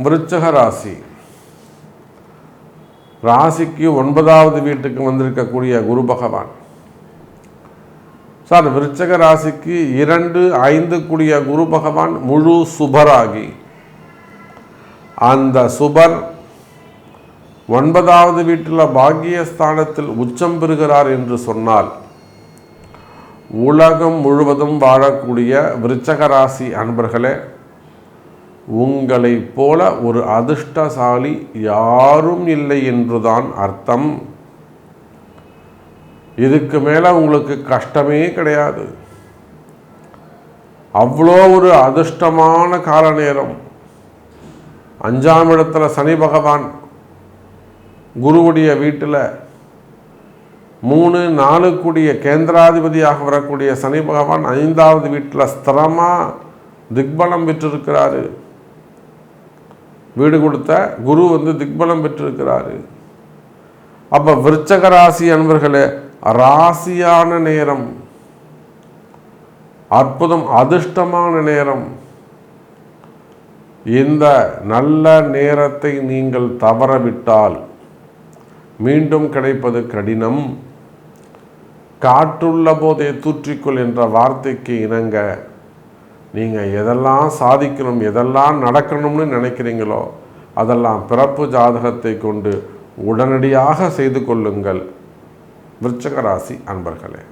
விருச்சக ராசி, ராசிக்கு 9வது வீட்டுக்கு வந்திருக்கக்கூடிய குரு பகவான். சார், விருச்சக ராசிக்கு 2, 5 கூடிய குரு பகவான் முழு சுபராகி, அந்த சுபர் 9வது வீட்டில் பாக்கியஸ்தானத்தில் உச்சம் பெறுகிறார் என்று சொன்னால், உலகம் முழுவதும் வாழக்கூடிய விருச்சக ராசி அன்பர்களே, உங்களைப் போல ஒரு அதிர்ஷ்டசாலி யாரும் இல்லை என்றுதான் அர்த்தம். இதுக்கு மேலே உங்களுக்கு கஷ்டமே கிடையாது. அவ்வளோ ஒரு அதிர்ஷ்டமான கால நேரம். 5ஆம் இடத்துல சனி பகவான் குருவுடைய வீட்டில் 3, 4 கூடிய கேந்திராதிபதியாக வரக்கூடிய சனி பகவான் 5வது வீட்டில் ஸ்திரமாக திக்பலம் பெற்றிருக்கிறாரு. வீடு கொடுத்த குரு திக்பலம் பெற்றிருக்கிறாரு. அப்போ விருச்சக ராசி அன்பர்களே, ராசியான நேரம், அற்புதம், அதிர்ஷ்டமான நேரம். இந்த நல்ல நேரத்தை நீங்கள் தவறவிட்டால் மீண்டும் கிடைப்பது கடினம். காற்றுள்ள போதே தூற்றிக்கொள் என்ற வார்த்தைக்கு இணங்க நீங்கள் எதெல்லாம் சாதிக்கணும், எதெல்லாம் நடக்கணும்னு நினைக்கிறீங்களோ அதெல்லாம் பிறப்பு ஜாதகத்தை கொண்டு உடனடியாக செய்து கொள்ளுங்கள் விருச்சக ராசி அன்பர்களே.